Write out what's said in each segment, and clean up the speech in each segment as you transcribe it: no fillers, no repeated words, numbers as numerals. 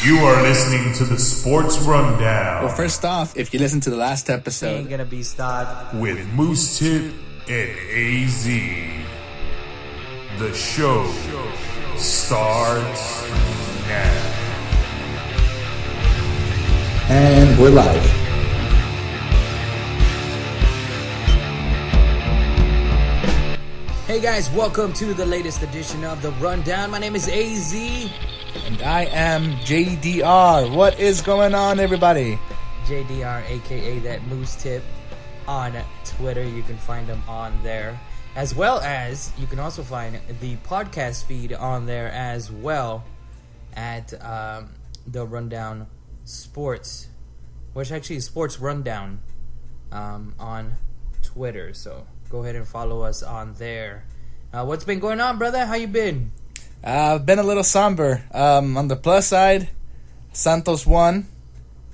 You are listening to the Sports Rundown. Well, first off, if you listen to the last episode, ain't gonna be stopped. With Moose Tip and AZ. The show starts now. And we're live. Hey guys, welcome to the latest edition of the Rundown. My name is AZ. And I am JDR. What is going on, everybody? JDR, aka that Moose Tip, on Twitter. You can find him on there. As well as, you can also find the podcast feed on there as well at the Rundown Sports, which actually is Sports Rundown on Twitter. So go ahead and follow us on there. What's been going on, brother? How you been? I've been a little somber. On the plus side, Santos won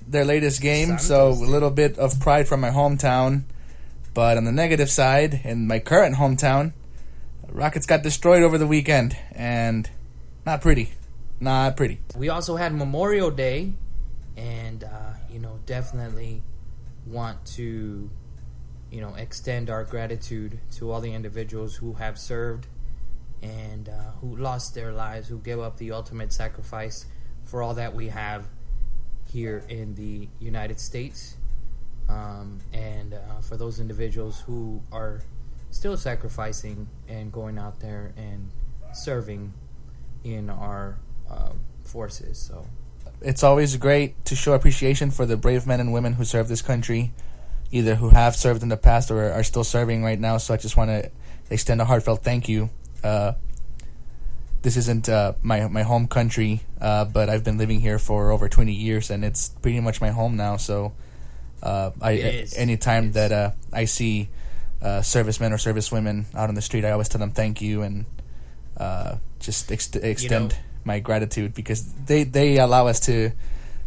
their latest game, so a little bit of pride from my hometown. But on the negative side, in my current hometown, Rockets got destroyed over the weekend, and not pretty. Not pretty. We also had Memorial Day, and, definitely want to, extend our gratitude to all the individuals who have served and who lost their lives, who gave up the ultimate sacrifice for all that we have here in the United States. And for those individuals who are still sacrificing and going out there and serving in our forces. So it's always great to show appreciation for the brave men and women who serve this country, either who have served in the past or are still serving right now. So I just want to extend a heartfelt thank you. This isn't my home country, but I've been living here for over 20 years, and it's pretty much my home now. So anytime that I see servicemen or servicewomen out on the street, I always tell them thank you and just extend my gratitude, because they allow us to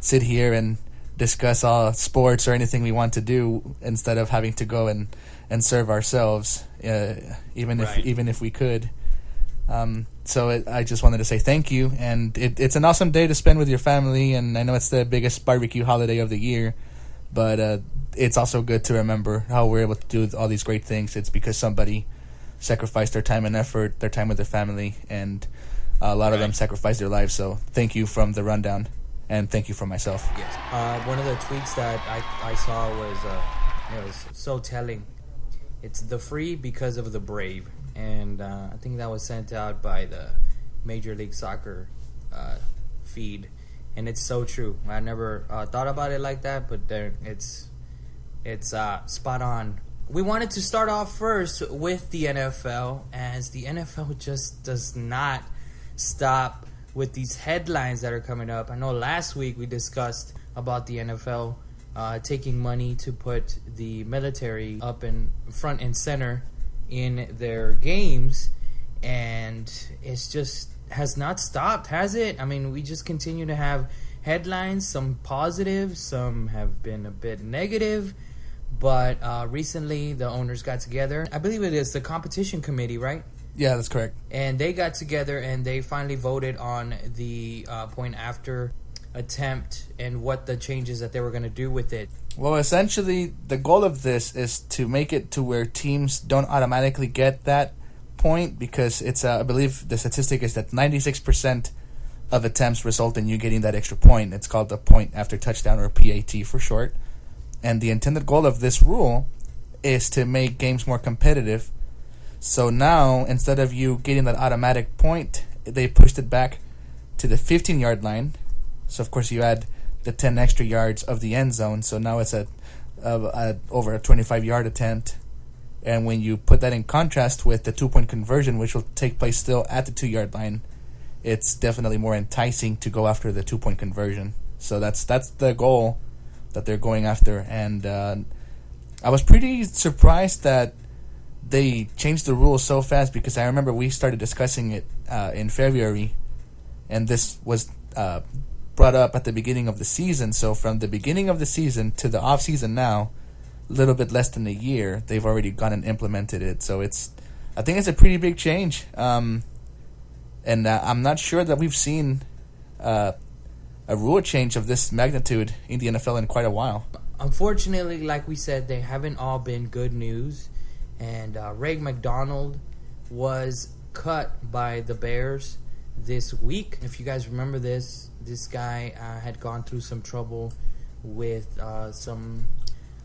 sit here and discuss all sports or anything we want to do instead of having to go and serve ourselves, even if we could. So I just wanted to say thank you, and it's an awesome day to spend with your family, and I know it's the biggest barbecue holiday of the year, but it's also good to remember how we're able to do all these great things. It's because somebody sacrificed their time and effort, their time with their family, and a lot of them sacrificed their lives. So thank you from the Rundown, and thank you from myself. Yes. One of the tweets that I saw was it was so telling. It's the free because of the brave. And I think that was sent out by the Major League Soccer feed, and it's so true. I never thought about it like that, but it's spot on. We wanted to start off first with the NFL, as the NFL just does not stop with these headlines that are coming up. I know last week we discussed about the NFL taking money to put the military up in front and center in their games, and it's just has not stopped, has it? I mean, we just continue to have headlines, some positive, some have been a bit negative, but recently the owners got together. I believe it is the competition committee, right? Yeah, that's correct. And they got together and they finally voted on the point after attempt and what the changes that they were going to do with it. Well, essentially, the goal of this is to make it to where teams don't automatically get that point, because it's I believe the statistic is that 96% of attempts result in you getting that extra point. It's called the point after touchdown, or PAT for short. And the intended goal of this rule is to make games more competitive. So now, instead of you getting that automatic point, they pushed it back to the 15-yard line. So, of course, you add the 10 extra yards of the end zone. So now it's at over a 25-yard attempt. And when you put that in contrast with the 2-point conversion, which will take place still at the 2-yard line, it's definitely more enticing to go after the 2-point conversion. So that's the goal that they're going after. And I was pretty surprised that they changed the rules so fast, because I remember we started discussing it in February, and this was brought up at the beginning of the season. So from the beginning of the season to the off season now, a little bit less than a year, they've already gone and implemented it. So I think it's a pretty big change. And I'm not sure that we've seen a a rule change of this magnitude in the NFL in quite a while. Unfortunately, like we said, they haven't all been good news. And Ray McDonald was cut by the Bears this week. If you guys remember this guy had gone through some trouble with some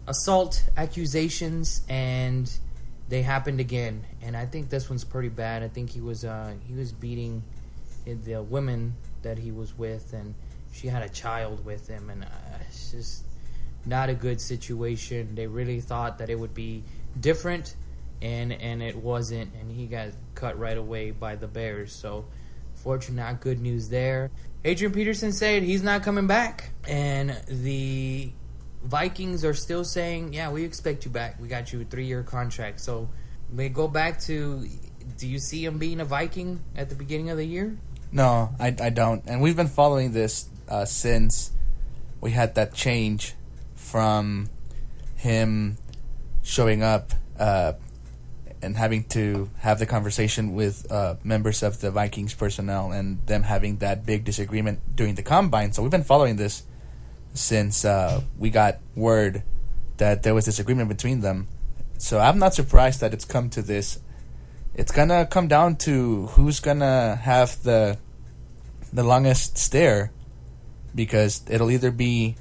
assault accusations, and they happened again. And I think this one's pretty bad. I think he was beating the woman that he was with, and she had a child with him, and it's just not a good situation. They really thought that it would be different, and it wasn't, and he got cut right away by the Bears. So, fortunately, not good news there. Adrian Peterson said he's not coming back, and the Vikings are still saying, yeah, we expect you back. We got you a 3-year contract. So, we go back to, do you see him being a Viking at the beginning of the year? No, I don't. And we've been following this since we had that change from him showing up and having to have the conversation with members of the Vikings personnel and them having that big disagreement during the combine. So we've been following this since we got word that there was disagreement between them. So I'm not surprised that it's come to this. It's going to come down to who's going to have the longest stare, because it'll either be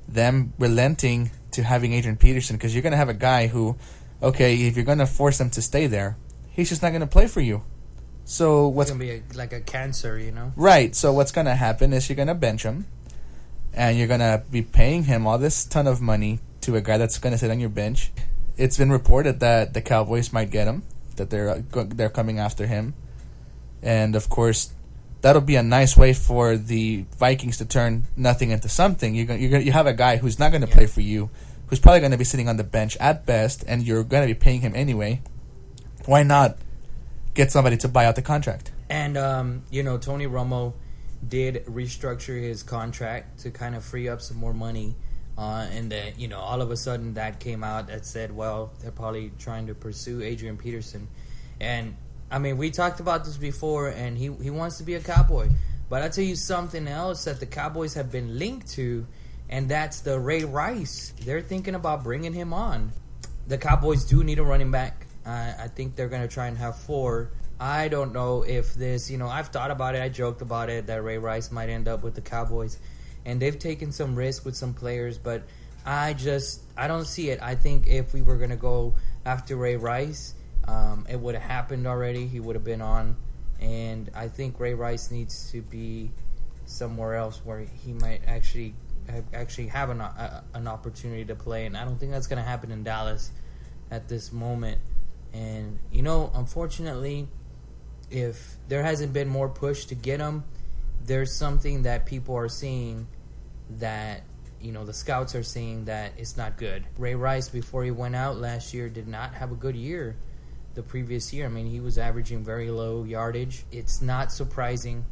them relenting to having Adrian Peterson, because you're going to have a guy who, okay, if you're going to force him to stay there, he's just not going to play for you. So what's going to be like a cancer, you know? Right. So what's going to happen is you're going to bench him, and you're going to be paying him all this ton of money to a guy that's going to sit on your bench. It's been reported that the Cowboys might get him, that they're coming after him, and of course that'll be a nice way for the Vikings to turn nothing into something. You have a guy who's not going to play for you, who's probably going to be sitting on the bench at best, and you're going to be paying him anyway. Why not get somebody to buy out the contract? And Tony Romo did restructure his contract to kind of free up some more money. And then, all of a sudden that came out that said, well, they're probably trying to pursue Adrian Peterson. And, I mean, we talked about this before, and he wants to be a Cowboy. But I'll tell you something else that the Cowboys have been linked to, and that's the Ray Rice. They're thinking about bringing him on. The Cowboys do need a running back. I think they're going to try and have 4. I don't know if this, I've thought about it. I joked about it that Ray Rice might end up with the Cowboys. And they've taken some risk with some players, but I don't see it. I think if we were going to go after Ray Rice, it would have happened already. He would have been on. And I think Ray Rice needs to be somewhere else where he might actually have an opportunity to play. And I don't think that's going to happen in Dallas at this moment. And, unfortunately, if there hasn't been more push to get him, there's something that people are seeing that, the scouts are seeing that it's not good. Ray Rice, before he went out last year, did not have a good year the previous year. I mean, he was averaging very low yardage. It's not surprising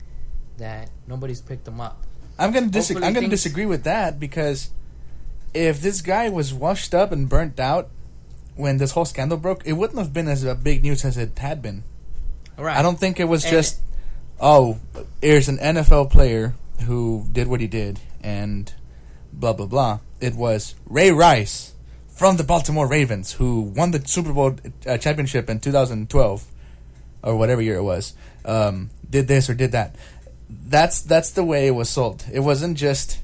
that nobody's picked him up. I'm going to disagree with that, because if this guy was washed up and burnt out when this whole scandal broke, it wouldn't have been as big news as it had been. Right. I don't think it was just, here's an NFL player who did what he did and blah, blah, blah. It was Ray Rice from the Baltimore Ravens, who won the Super Bowl championship in 2012 or whatever year it was, did this or did that. That's the way it was sold. It wasn't just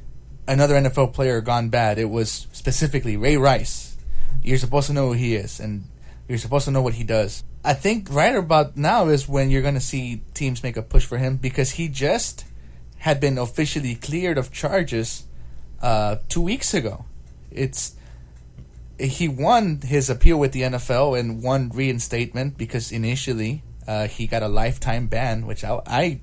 another NFL player gone bad. It was specifically Ray Rice. You're supposed to know who he is, and you're supposed to know what he does. I think right about now is when you're going to see teams make a push for him, because he just had been officially cleared of charges 2 weeks ago. He won his appeal with the NFL and won reinstatement, because initially he got a lifetime ban, which I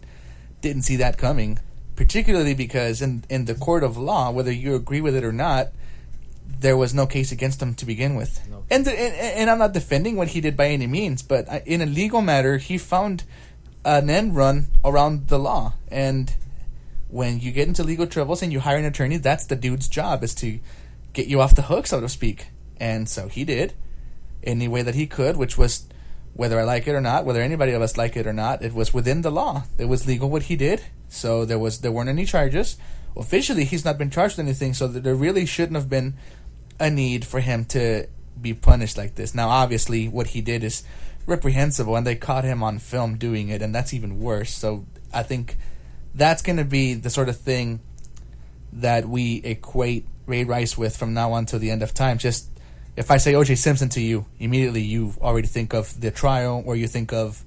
didn't see that coming, particularly because in the court of law, whether you agree with it or not, there was no case against him to begin with. No. And I'm not defending what he did by any means, but in a legal matter, he found an end run around the law. And when you get into legal troubles and you hire an attorney, that's the dude's job, is to get you off the hook, so to speak. And so he did, any way that he could, which was whether I like it or not, whether anybody of us like it or not, it was within the law. It was legal what he did, so there weren't any charges. Officially, he's not been charged with anything, so there really shouldn't have been a need for him to be punished like this. Now, obviously, what he did is reprehensible, and they caught him on film doing it, and that's even worse. So I think that's going to be the sort of thing that we equate Ray Rice with from now on till the end of time. Just if I say O.J. Simpson to you, immediately you already think of the trial, or you think of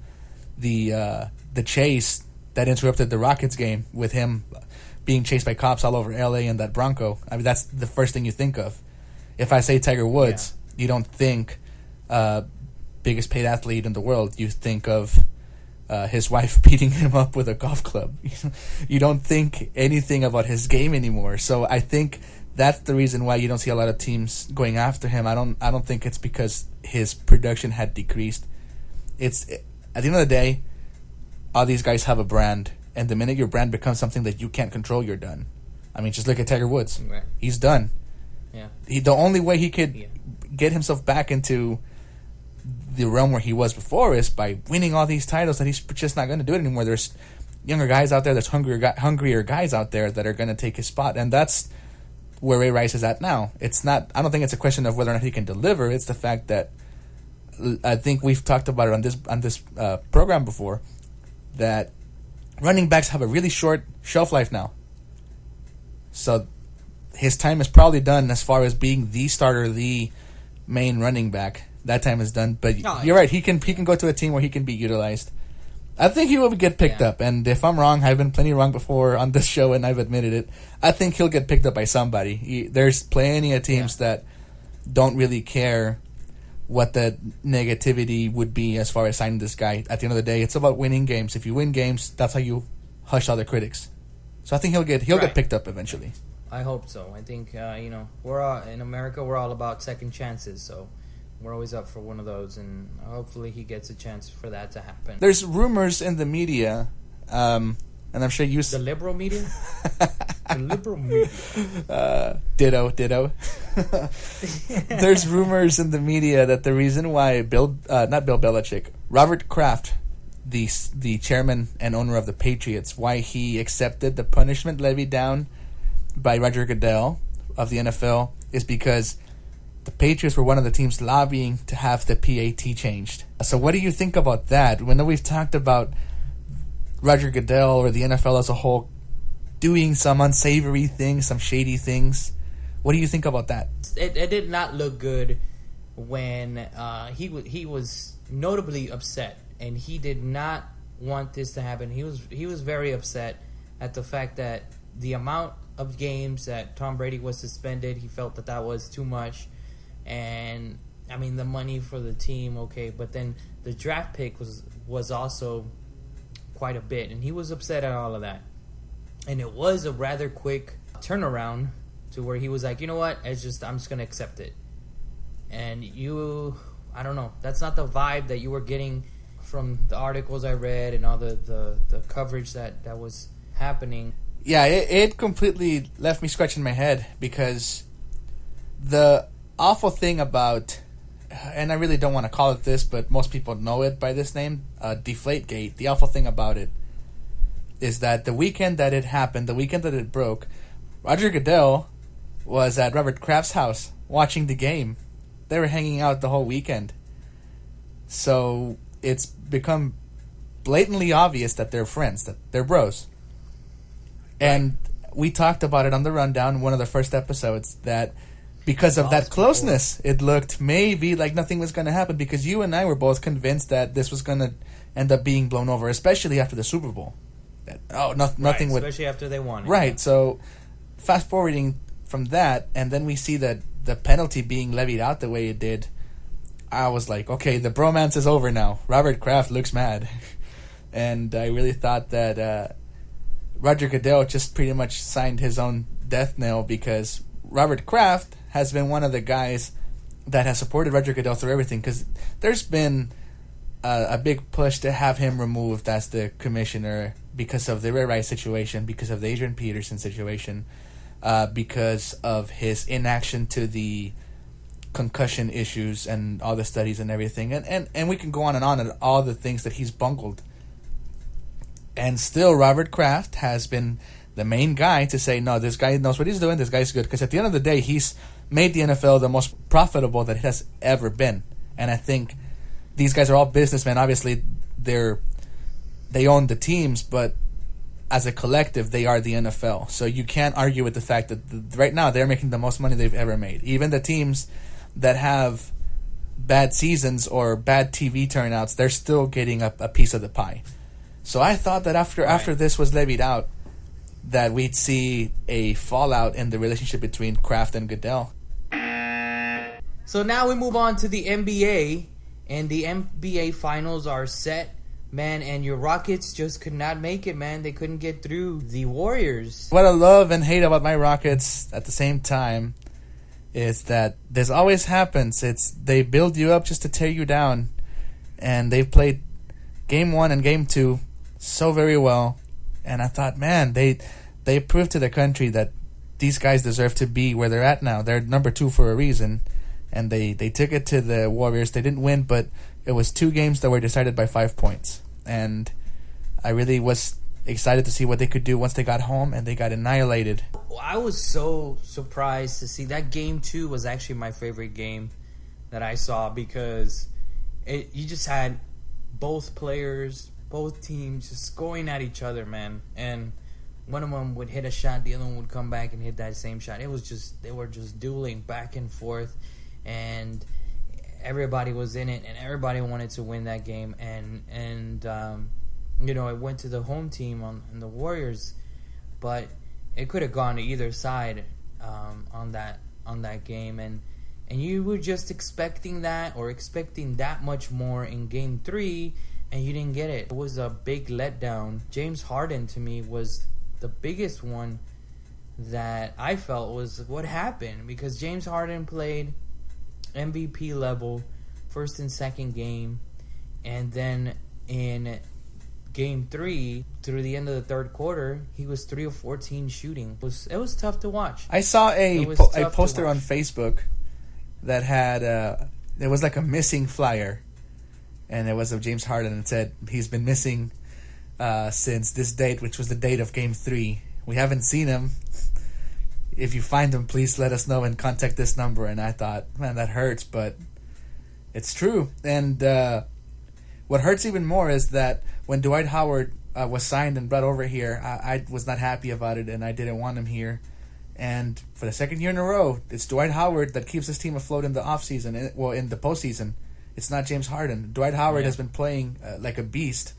the chase that interrupted the Rockets game with him being chased by cops all over L.A. and that Bronco. I mean, that's the first thing you think of. If I say Tiger Woods, you don't think biggest paid athlete in the world. You think of his wife beating him up with a golf club. You don't think anything about his game anymore. So I think that's the reason why you don't see a lot of teams going after him. I don't think it's because his production had decreased. It's at the end of the day, all these guys have a brand, and the minute your brand becomes something that you can't control, you're done. I mean, just look at Tiger Woods. Right. He's done. Yeah. The only way he could get himself back into the realm where he was before is by winning all these titles, that he's just not going to do it anymore. There's younger guys out there, there's hungrier guys out there that are going to take his spot, and that's where Ray Rice is at now. It's not. I don't think it's a question of whether or not he can deliver. It's the fact that I think we've talked about it on this program before, that running backs have a really short shelf life now. So his time is probably done as far as being the starter, the main running back. That time is done. But you're right. He can go to a team where he can be utilized. I think he will get picked up. And if I'm wrong, I've been plenty wrong before on this show, and I've admitted it. I think he'll get picked up by somebody. There's plenty of teams that don't really care what the negativity would be as far as signing this guy. At the end of the day, it's about winning games. If you win games, that's how you hush other critics. So I think he'll get picked up eventually. I hope so. I think we're all, in America, we're all about second chances, so we're always up for one of those, and hopefully he gets a chance for that to happen. There's rumors in the media, and I'm sure you... The liberal media? The liberal media. Ditto. There's rumors in the media that the reason why not Bill Belichick, Robert Kraft, the chairman and owner of the Patriots, why he accepted the punishment levied down by Roger Goodell of the NFL is because the Patriots were one of the teams lobbying to have the PAT changed. So what do you think about that? We know we've talked about Roger Goodell or the NFL as a whole doing some unsavory things, some shady things. What do you think about that? It did not look good when he was notably upset, and he did not want this to happen. He was very upset at the fact that the amount of games that Tom Brady was suspended, he felt that was too much. And I mean, the money for the team, okay, but then the draft pick was also quite a bit, and he was upset at all of that. And it was a rather quick turnaround to where he was like, you know what, I'm just gonna accept it. And I don't know, that's not the vibe that you were getting from the articles I read and all the coverage that was happening. Yeah, it completely left me scratching my head, because the awful thing about, and I really don't want to call it this, but most people know it by this name, Deflategate. The awful thing about it is that the weekend that it happened, the weekend that it broke, Roger Goodell was at Robert Kraft's house watching the game. They were hanging out the whole weekend. So it's become blatantly obvious that they're friends, that they're bros. And we talked about it on the Rundown, one of the first episodes, that because of that closeness, it looked maybe like nothing was going to happen, because you and I were both convinced that this was going to end up being blown over, especially after the Super Bowl. Nothing would... Especially after they won it. Right, so fast forwarding from that, and then we see that the penalty being levied out the way it did, I was like, okay, the bromance is over now. Robert Kraft looks mad. And I really thought that Roger Goodell just pretty much signed his own death knell, because Robert Kraft has been one of the guys that has supported Roger Goodell through everything, because there's been a big push to have him removed as the commissioner because of the Ray Rice situation, because of the Adrian Peterson situation, because of his inaction to the concussion issues and all the studies and everything. And we can go on and all the things that he's bungled. And still, Robert Kraft has been the main guy to say, no, this guy knows what he's doing, this guy's good. Because at the end of the day, he's made the NFL the most profitable that it has ever been. And I think these guys are all businessmen. Obviously, they own the teams, but as a collective, they are the NFL. So you can't argue with the fact that right now they're making the most money they've ever made. Even the teams that have bad seasons or bad TV turnouts, they're still getting a piece of the pie. So I thought that after this was levied out, that we'd see a fallout in the relationship between Kraft and Goodell. So now we move on to the NBA, and the NBA finals are set, man, and your Rockets just could not make it, man. They couldn't get through the Warriors. What I love and hate about my Rockets at the same time is that this always happens. They build you up just to tear you down, and they've played Game 1 and Game 2 so very well, and I thought, man, they proved to the country that these guys deserve to be where they're at now. They're number 2 for a reason, and they took it to the Warriors. They didn't win, but it was 2 games that were decided by 5 points, and I really was excited to see what they could do once they got home, and they got annihilated. I was so surprised to see that Game 2 was actually my favorite game that I saw, because you just had both players, both teams just going at each other, man. And one of them would hit a shot, the other one would come back and hit that same shot. It was just, they were just dueling back and forth, and everybody was in it, and everybody wanted to win that game. And you know, it went to the home team on the Warriors, but it could have gone to either side on that game, and you were just expecting that, or expecting that much more in Game 3, and you didn't get it. It was a big letdown. James Harden, to me, was the biggest one that I felt was what happened, because James Harden played MVP level first and second game, and then in Game 3, through the end of the third quarter, he was 3 of 14 shooting. It was tough to watch. I saw a poster on Facebook that had it was like a missing flyer, and it was of James Harden, and it said he's been missing since this date, which was the date of Game 3. We haven't seen him. If you find him, please let us know and contact this number. And I thought, man, that hurts, but it's true. And what hurts even more is that when Dwight Howard was signed and brought over here, I was not happy about it, and I didn't want him here. And for the second year in a row, it's Dwight Howard that keeps his team afloat in the offseason, in the postseason. It's not James Harden. Dwight Howard has been playing like a beast.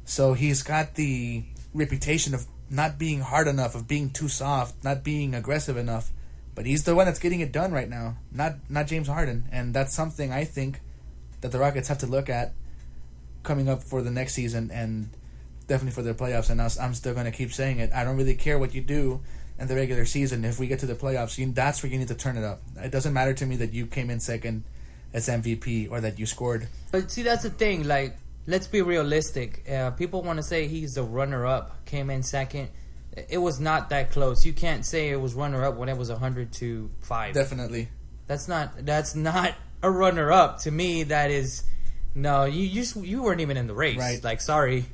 So he's got the reputation of not being hard enough, of being too soft, not being aggressive enough. But he's the one that's getting it done right now, not James Harden. And that's something I think that the Rockets have to look at coming up for the next season, and definitely for their playoffs. And I'm still going to keep saying it. I don't really care what you do in the regular season. If we get to the playoffs, that's where you need to turn it up. It doesn't matter to me that you came in second as MVP or that you scored. But see, that's the thing. Like, let's be realistic. People want to say he's the runner-up, came in second. It was not that close. You can't say it was runner-up when it was 100-5. Definitely. That's not a runner-up. To me, that is... No, you weren't even in the race. Right. Like, sorry.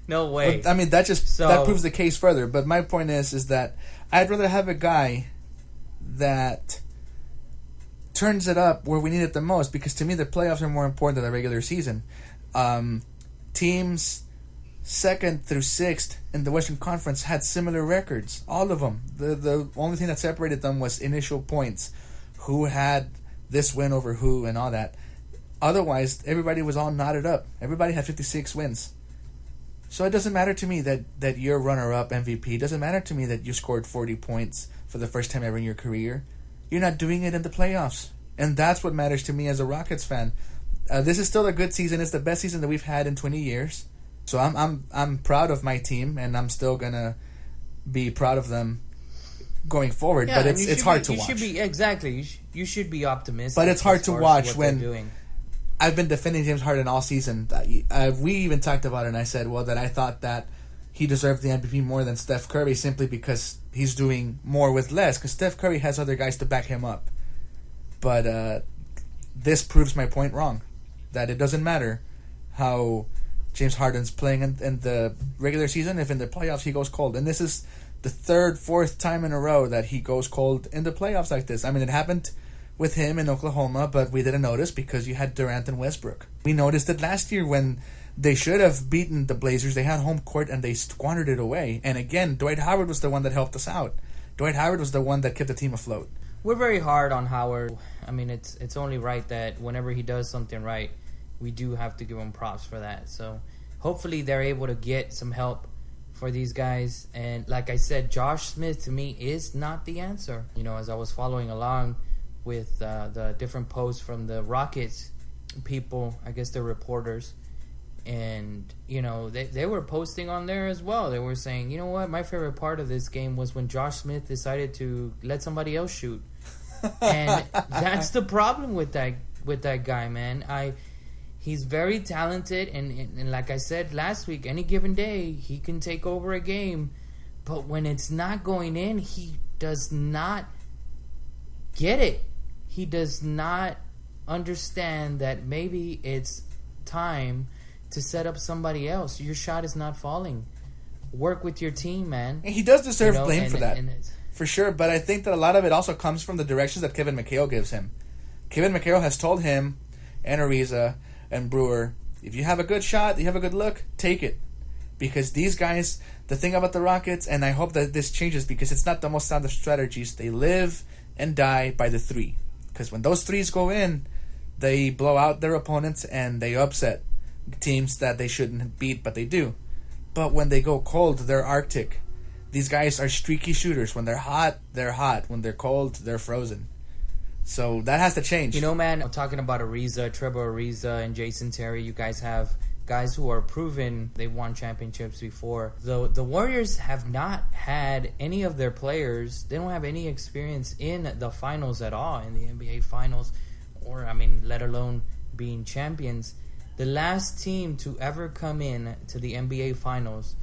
No way. But, I mean, that proves the case further. But my point is that I'd rather have a guy that turns it up where we need it the most, because to me the playoffs are more important than the regular season. Teams 2nd through 6th in the Western Conference had similar records, all of them. The only thing that separated them was initial points, who had this win over who and all that. Otherwise, everybody was all knotted up. Everybody had 56 wins. So it doesn't matter to me that you're runner-up MVP. It doesn't matter to me that you scored 40 points for the first time ever in your career. You're not doing it in the playoffs. And that's what matters to me as a Rockets fan. This is still a good season. It's the best season that we've had in 20 years. So I'm proud of my team, and I'm still going to be proud of them going forward. Yeah, but it's hard to watch. You should be optimistic. But it's hard to watch when I've been defending James Harden all season. We even talked about it, and I said, well, that I thought that he deserved the MVP more than Steph Curry, simply because he's doing more with less, because Steph Curry has other guys to back him up. But this proves my point wrong. That it doesn't matter how James Harden's playing in the regular season if in the playoffs he goes cold. And this is the third, fourth time in a row that he goes cold in the playoffs like this. I mean, it happened with him in Oklahoma, but we didn't notice because you had Durant and Westbrook. We noticed it last year when they should have beaten the Blazers. They had home court and they squandered it away. And again, Dwight Howard was the one that helped us out. Dwight Howard was the one that kept the team afloat. We're very hard on Howard. I mean, it's only right that whenever he does something right, we do have to give him props for that. So hopefully they're able to get some help for these guys. And like I said, Josh Smith to me is not the answer. You know, as I was following along with the different posts from the Rockets people, I guess they're reporters, and you know they were posting on there as well. They were saying, you know what, my favorite part of this game was when Josh Smith decided to let somebody else shoot. And that's the problem with that guy, man. He's very talented, and like I said last week, any given day he can take over a game, but when it's not going in, he does not get it. He does not understand that maybe it's time to set up somebody else. Your shot is not falling. Work with your team, man. And he does deserve blame for that, for sure. But I think that a lot of it also comes from the directions that Kevin McHale gives him. Kevin McHale has told him and Ariza and Brewer, if you have a good shot, you have a good look, take it. Because these guys, the thing about the Rockets, and I hope that this changes because it's not the most sound of strategies, they live and die by the three. Because when those threes go in, they blow out their opponents and they upset teams that they shouldn't beat, but they do. But when they go cold, they're Arctic. These guys are streaky shooters. When they're hot, they're hot. When they're cold, they're frozen. So that has to change. You know, man, I'm talking about Ariza, Trevor Ariza, and Jason Terry. You guys have guys who are proven they've won championships before. The Warriors have not had any of their players. They don't have any experience in the finals at all, in the NBA finals, or, I mean, let alone being champions. The last team to ever come in to the NBA finals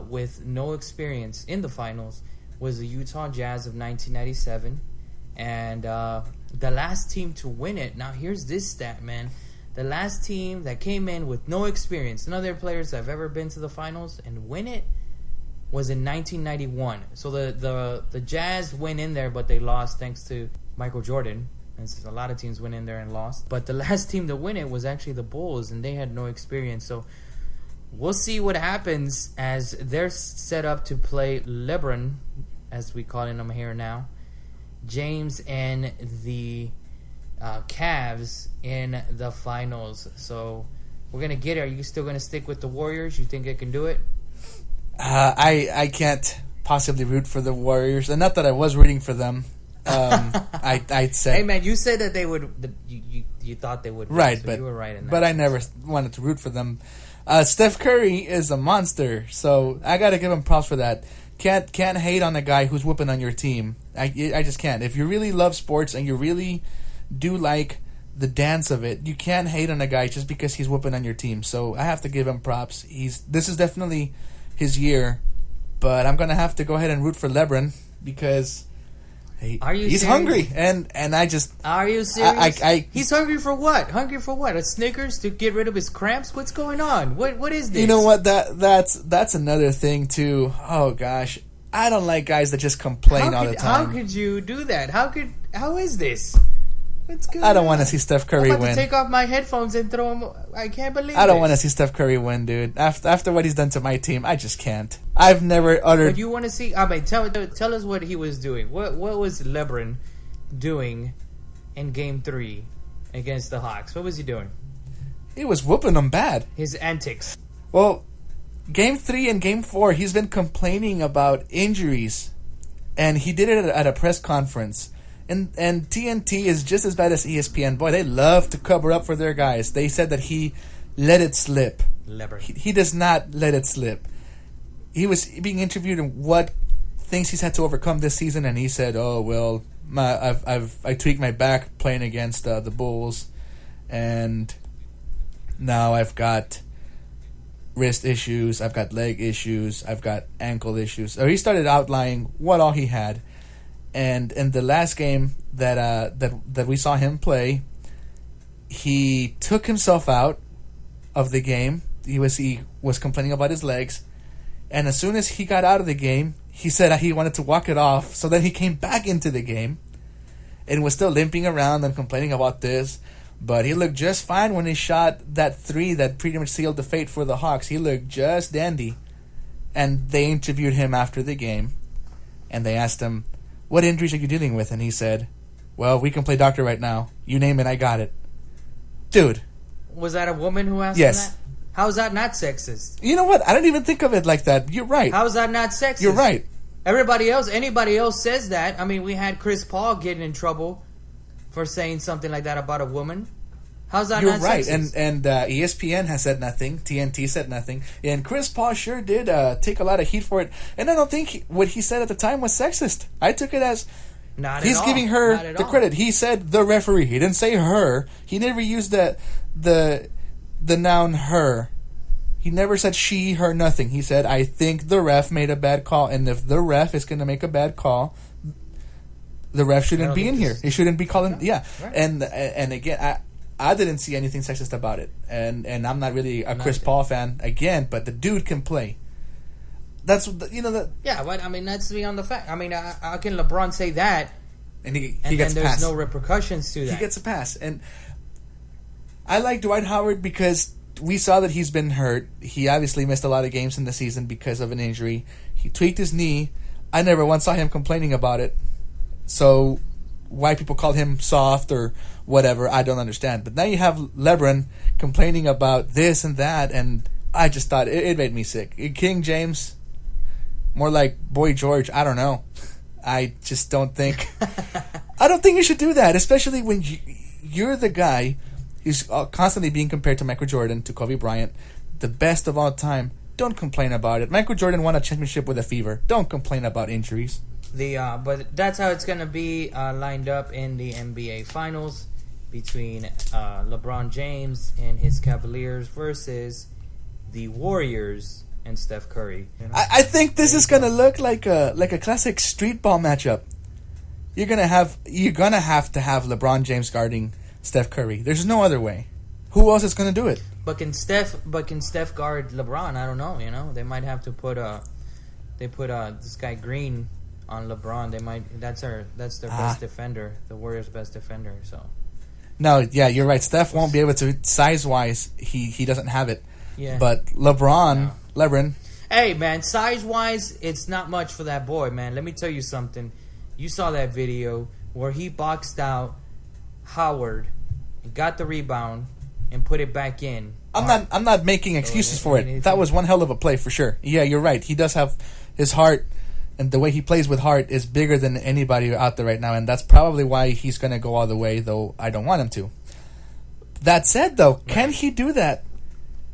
with no experience in the finals was the Utah Jazz of 1997. And the last team to win it, now here's this stat, man. The last team that came in with no experience, none of their players have ever been to the finals and win it, was in 1991. So the Jazz went in there, but they lost thanks to Michael Jordan. And a lot of teams went in there and lost. But the last team to win it was actually the Bulls, and they had no experience. So we'll see what happens as they're set up to play LeBron, as we call him here now, James, and the Cavs in the finals. So we're going to get it. Are you still going to stick with the Warriors? You think they can do it? I can't possibly root for the Warriors. And not that I was rooting for them. I'd say. Hey, man, you said that they would. You thought they would. Right, so but you were right in that. But I never wanted to root for them. Steph Curry is a monster, so I got to give him props for that. Can't hate on a guy who's whooping on your team. I just can't. If you really love sports and you really do like the dance of it, you can't hate on a guy just because he's whooping on your team. So I have to give him props. This is definitely his year, but I'm gonna have to go ahead and root for LeBron because he's hungry, and I just. Are you serious? I he's hungry for what? Hungry for what? A Snickers to get rid of his cramps? What's going on? What is this? You know what? That's another thing too. Oh gosh, I don't like guys that just complain all the time. How could you do that? How is this? What's going I don't want to see Steph Curry I'm about win. to take off my headphones and throw them. I can't believe I don't want to see Steph Curry win, dude. After what he's done to my team, I just can't. I've never uttered. But you want to see? I mean, tell us what he was doing. What was LeBron doing in Game 3 against the Hawks? What was he doing? He was whooping them bad. His antics. Well, Game 3 and Game 4, he's been complaining about injuries, and he did it at a press conference. And TNT is just as bad as ESPN. Boy, they love to cover up for their guys. They said that he let it slip. He does not let it slip. He was being interviewed on what things he's had to overcome this season, and he said, "Oh well, I tweaked my back playing against the Bulls, and now I've got wrist issues, I've got leg issues, I've got ankle issues." So he started outlining what all he had. And in the last game that we saw him play, he took himself out of the game. He was complaining about his legs, and as soon as he got out of the game, he said he wanted to walk it off. So then he came back into the game and was still limping around and complaining about this. But he looked just fine when he shot that 3 that pretty much sealed the fate for the Hawks. He looked just dandy. And they interviewed him after the game, and they asked him, "What injuries are you dealing with?" And he said, "Well, we can play doctor right now. You name it, I got it." Dude. Was that a woman who asked Yes. him that? How is that not sexist? You know what? I didn't even think of it like that. You're right. How is that not sexist? You're right. Anybody else says that. I mean, we had Chris Paul getting in trouble for saying something like that about a woman. How's that You're not right. sexist? And ESPN has said nothing. TNT said nothing. And Chris Paul sure did take a lot of heat for it. And I don't think what he said at the time was sexist. I took it as he's giving her the credit. He said the referee. He didn't say her. He never used the noun her. He never said she, her, nothing. He said, I think the ref made a bad call. And if the ref is going to make a bad call, the ref shouldn't be in here. He shouldn't be calling. Yeah. Right. And again, I didn't see anything sexist about it. And I'm not really a Chris Paul fan, again, but the dude can play. That's, Yeah, but, that's beyond the fact. How can LeBron say that? And he and gets then a pass. There's no repercussions to that. He gets a pass. And I like Dwight Howard because we saw that he's been hurt. He obviously missed a lot of games in the season because of an injury. He tweaked his knee. I never once saw him complaining about it. So why people call him soft or whatever, I don't understand. But now you have LeBron complaining about this and that, and I just thought it made me sick. King James, more like Boy George, I don't know. I just don't think... I don't think you should do that, especially when you're the guy who's constantly being compared to Michael Jordan, to Kobe Bryant, the best of all time. Don't complain about it. Michael Jordan won a championship with a fever. Don't complain about injuries. But that's how it's going to be lined up in the NBA Finals between LeBron James and his Cavaliers versus the Warriors and Steph Curry. I think this is going to look like a classic street ball matchup. You're gonna have to have LeBron James guarding Steph Curry. There's no other way. Who else is going to do it? But can Steph guard LeBron? I don't know. They might have to put this guy Green on LeBron. They might. That's their best defender. The Warriors' best defender. So. No, yeah, you're right. Steph won't be able to, size wise. He doesn't have it. Yeah. But LeBron. Hey man, size wise, it's not much for that boy, man. Let me tell you something. You saw that video where he boxed out Howard, and got the rebound, and put it back in. I'm not making excuses for it. That was one hell of a play for sure. Yeah, you're right. He does have his heart, and the way he plays with heart is bigger than anybody out there right now, and that's probably why he's going to go all the way, though I don't want him to. That said, though, can he do that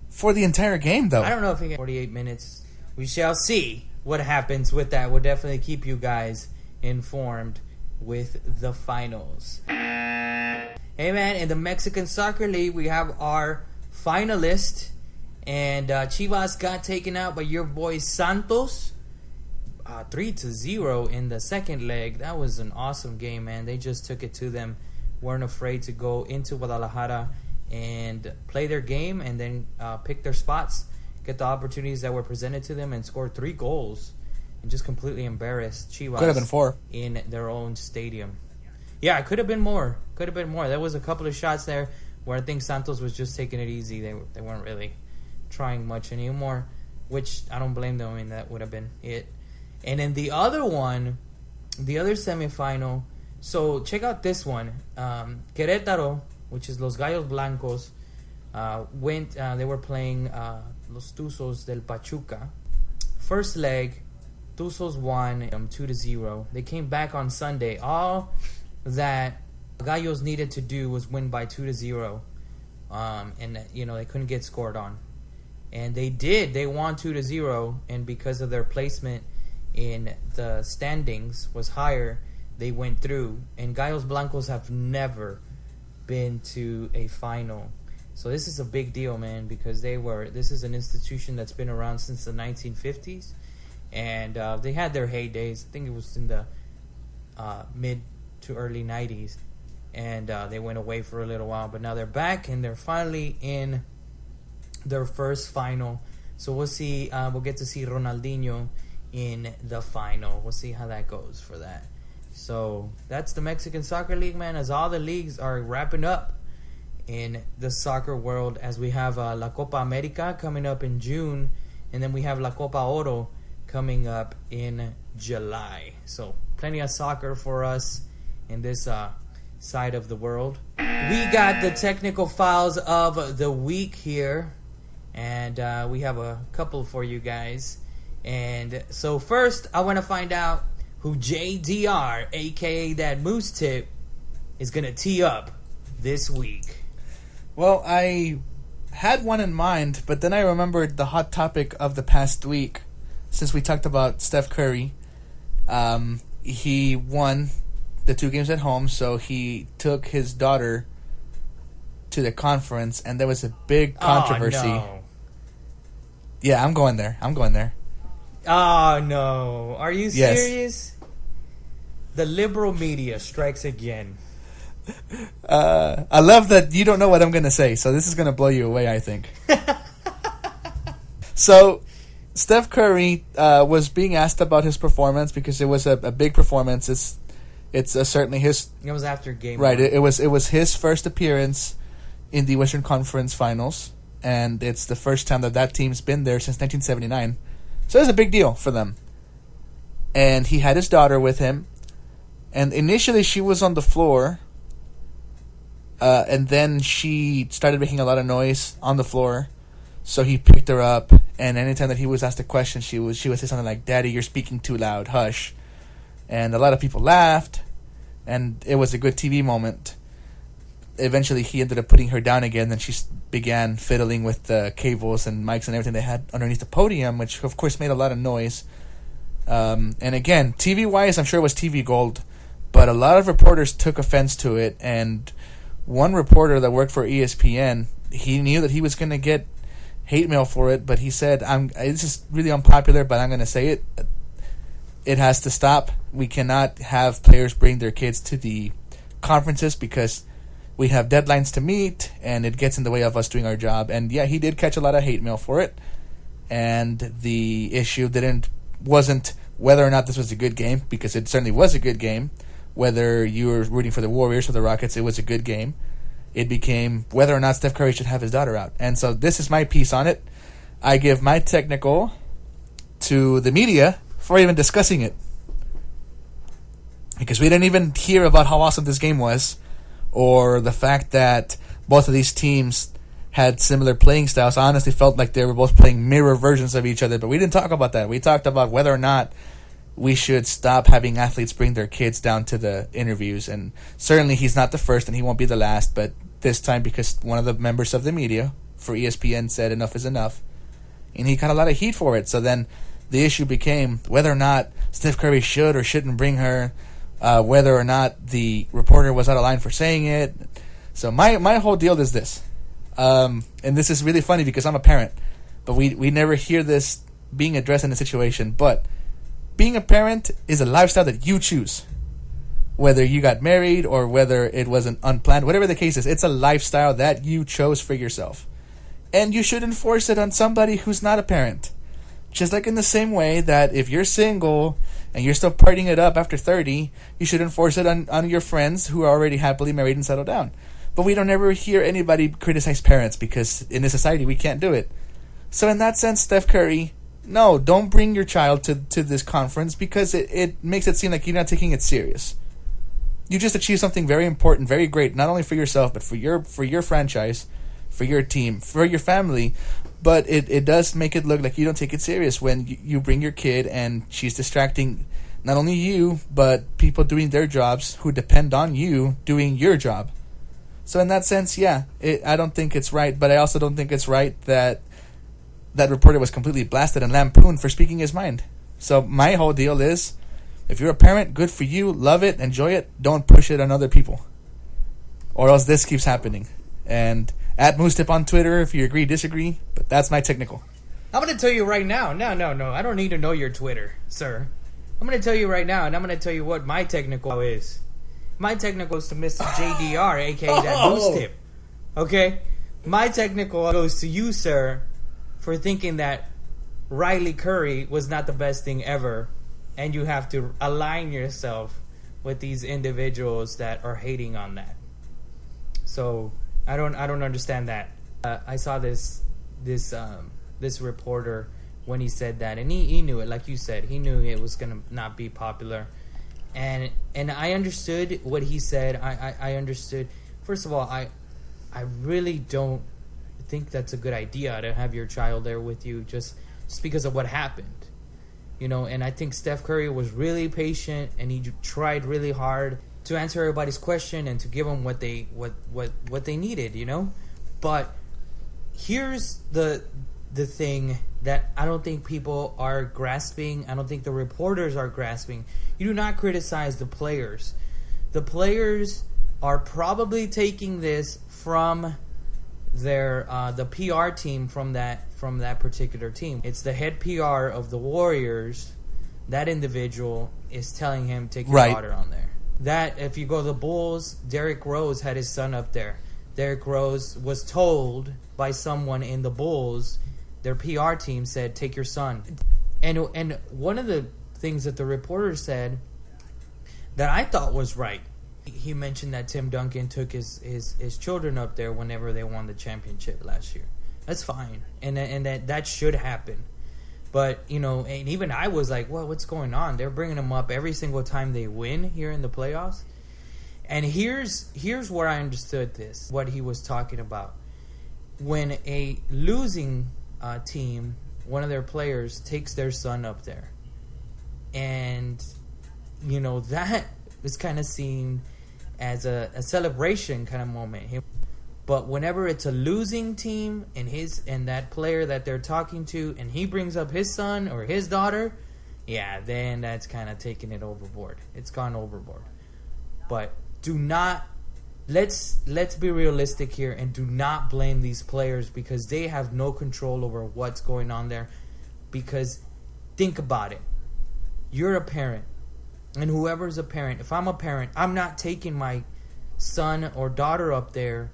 for the entire game, though? I don't know if he gets 48 minutes. We shall see what happens with that. We'll definitely keep you guys informed with the finals. Hey man, in the Mexican Soccer League, we have our finalist, and Chivas got taken out by your boy Santos, 3-0 in the second leg. That was an awesome game, man. They just took it to them, weren't afraid to go into Guadalajara and play their game, and then pick their spots, get the opportunities that were presented to them, and score 3 goals, and just completely embarrassed Chivas. Could have been 4 in their own stadium. Yeah, it could have been more. There was a couple of shots there where I think Santos was just taking it easy. They weren't really trying much anymore, which I don't blame them. I mean, that would have been it. And then the other one, the other semifinal. So check out this one. Querétaro, which is Los Gallos Blancos, went. They were playing Los Tuzos del Pachuca. First leg, Tuzos won 2-0. They came back on Sunday. All that Gallos needed to do was win by 2-0, and they couldn't get scored on, and they did. They won 2-0, and because of their placement in the standings was higher, they went through. And Gallos Blancos have never been to a final, so this is a big deal, man, because this is an institution that's been around since the 1950s, and they had their heydays. I think it was in the mid to early 90s. And they went away for a little while, but now they're back and they're finally in their first final. So we'll see. We'll get to see Ronaldinho in the final. We'll see how that goes for that. So that's the Mexican Soccer League, man. As all the leagues are wrapping up in the soccer world, as we have La Copa America coming up in June, and then we have La Copa Oro coming up in July. So plenty of soccer for us in this side of the world. We got the technical files of the week here, and we have a couple for you guys. And so first, I want to find out who JDR, aka that Moose Tip, is going to tee up this week. Well, I had one in mind, but then I remembered the hot topic of the past week. Since we talked about Steph Curry, he won the 2 games at home, so he took his daughter to the conference, and there was a big controversy. Oh, no. Yeah, I'm going there. Oh, no. Are you Yes. serious? The liberal media strikes again. I love that you don't know what I'm going to say, so this is going to blow you away, I think. So, Steph Curry was being asked about his performance because it was a big performance. It's certainly his... It was after game Right, one. it was his first appearance in the Western Conference Finals, and it's the first time that team's been there since 1979. So it was a big deal for them. And he had his daughter with him, and initially she was on the floor, and then she started making a lot of noise on the floor, so he picked her up, and anytime that he was asked a question, she would say something like, "Daddy, you're speaking too loud, hush." And a lot of people laughed, and it was a good TV moment. Eventually, he ended up putting her down again, and she began fiddling with the cables and mics and everything they had underneath the podium, which, of course, made a lot of noise. And again, TV-wise, I'm sure it was TV gold, but a lot of reporters took offense to it, and one reporter that worked for ESPN, he knew that he was going to get hate mail for it, but he said, "This is really unpopular, but I'm going to say it. It has to stop. We cannot have players bring their kids to the conferences because we have deadlines to meet, and it gets in the way of us doing our job." And yeah, he did catch a lot of hate mail for it. And the issue wasn't whether or not this was a good game, because it certainly was a good game. Whether you were rooting for the Warriors or the Rockets, it was a good game. It became whether or not Steph Curry should have his daughter out. And so this is my piece on it. I give my technical to the media for even discussing it, because we didn't even hear about how awesome this game was, or the fact that both of these teams had similar playing styles. I honestly felt like they were both playing mirror versions of each other, but we didn't talk about that. We talked about whether or not we should stop having athletes bring their kids down to the interviews, and certainly he's not the first and he won't be the last, but this time because one of the members of the media for ESPN said enough is enough, and he got a lot of heat for it. So then the issue became whether or not Steph Curry should or shouldn't bring her, whether or not the reporter was out of line for saying it. So my whole deal is this, and this is really funny because I'm a parent, but we never hear this being addressed in a situation. But being a parent is a lifestyle that you choose, whether you got married or whether it was an unplanned, whatever the case is. It's a lifestyle that you chose for yourself, and you should enforce it on somebody who's not a parent. Just like in the same way that if you're single and you're still partying it up after 30, you should enforce it on your friends who are already happily married and settled down. But we don't ever hear anybody criticize parents because in this society we can't do it. So in that sense, Steph Curry, no, don't bring your child to this conference because it makes it seem like you're not taking it serious. You just achieved something very important, very great, not only for yourself, but for your franchise, for your team, for your family. But it does make it look like you don't take it serious when you bring your kid and she's distracting not only you, but people doing their jobs who depend on you doing your job. So in that sense, yeah, I don't think it's right, but I also don't think it's right that that reporter was completely blasted and lampooned for speaking his mind. So my whole deal is, if you're a parent, good for you, love it, enjoy it, don't push it on other people, or else this keeps happening. And at Moostip on Twitter if you agree, disagree, but that's my technical. I'm going to tell you right now. No. I don't need to know your Twitter, sir. I'm going to tell you right now, and I'm going to tell you what my technical is. My technical goes to Mr. JDR, aka that boost tip. Okay? My technical goes to you, sir, for thinking that Riley Curry was not the best thing ever, and you have to align yourself with these individuals that are hating on that. So I don't understand that. I saw this reporter when he said that, and he knew it, like you said, he knew it was gonna not be popular, and I understood what he said. I understood. First of all, I really don't think that's a good idea to have your child there with you just because of what happened, you know. And I think Steph Curry was really patient, and he tried really hard to answer everybody's question and to give them what they needed, you know. But here's the thing that I don't think people are grasping. I don't think the reporters are grasping. You do not criticize the players. The players are probably taking this from their the PR team from that particular team. It's the head PR of the Warriors. That individual is telling him, take your daughter on there. That if you go to the Bulls, Derrick Rose had his son up there. Derrick Rose was told by someone in the Bulls, their PR team said, take your son. And one of the things that the reporter said that I thought was right, he mentioned that Tim Duncan took his children up there whenever they won the championship last year. That's fine, and that should happen. But, you know, and even I was like, well, what's going on? They're bringing them up every single time they win here in the playoffs. And here's where I understood this, what he was talking about. When a losing team, one of their players takes their son up there, and, you know, that was kind of seen as a celebration kind of moment. But whenever it's a losing team and that player that they're talking to, and he brings up his son or his daughter, yeah, then that's kind of taking it overboard. It's gone overboard. But do not, let's be realistic here, and do not blame these players because they have no control over what's going on there. Because think about it. You're a parent. And whoever's a parent, if I'm a parent, I'm not taking my son or daughter up there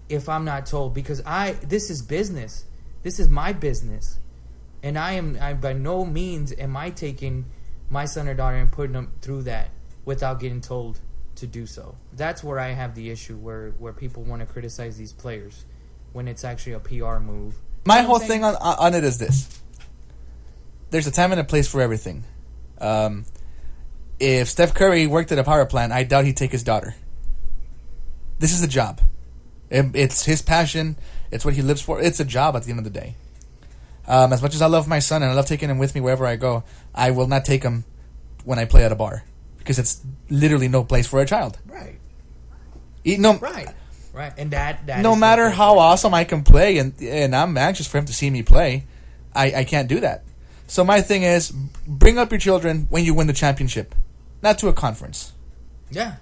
if I'm not told, because this is business. This is my business. And I by no means am I taking my son or daughter and putting them through that without getting told to do so. That's where I have the issue, where people want to criticize these players when it's actually a PR move. My whole thing on it is this. There's a time and a place for everything. If Steph Curry worked at a power plant, I doubt he'd take his daughter. This is a job. It's his passion. It's what he lives for. It's a job at the end of the day. As much as I love my son and I love taking him with me wherever I go, I will not take him when I play at a bar because it's literally no place for a child. Right. Right. And that no matter how awesome I can play, and I'm anxious for him to see me play, I can't do that. So my thing is, bring up your children when you win the championship, not to a conference. Yeah.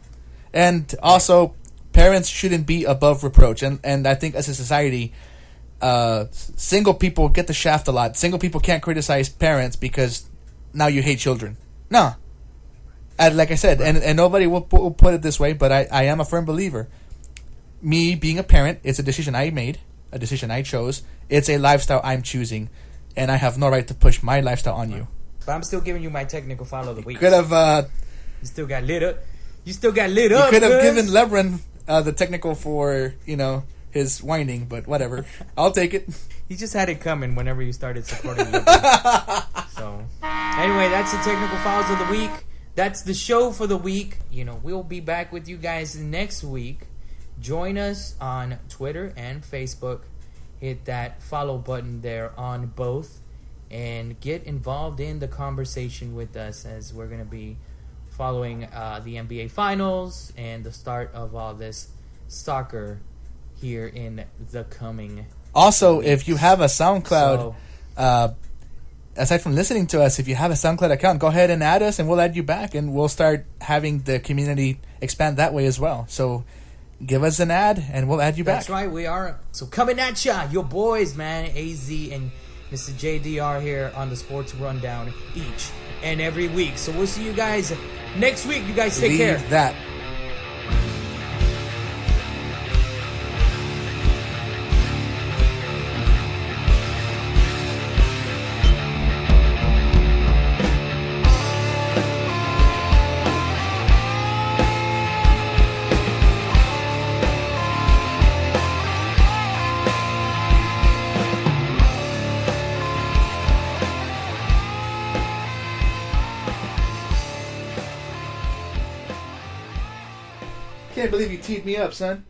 And also, parents shouldn't be above reproach. And I think as a society, single people get the shaft a lot. Single people can't criticize parents because now you hate children. No. And like I said, and nobody will put it this way, but I am a firm believer. Me being a parent, it's a decision I made, a decision I chose. It's a lifestyle I'm choosing, and I have no right to push my lifestyle on you. But I'm still giving you my technical foul of the week. Could have. You still got lit up. You could have given Lebron the technical for his whining, but whatever. I'll take it. He just had it coming whenever you started supporting Lebron. So anyway, that's the technical fouls of the week. That's the show for the week. We'll be back with you guys next week. Join us on Twitter and Facebook. Hit that follow button there on both. And get involved in the conversation with us as we're going to be following the NBA Finals and the start of all this soccer here in the coming Also, weeks. If you have a SoundCloud, aside from listening to us, if you have a SoundCloud account, go ahead and add us and we'll add you back and we'll start having the community expand that way as well. So give us an ad and we'll add you back. That's right, we are. So coming at ya, your boys, man, AZ and Mr. JDR here on the Sports Rundown each and every week. So we'll see you guys next week. You guys take care. Leave that Can't believe you teed me up, son.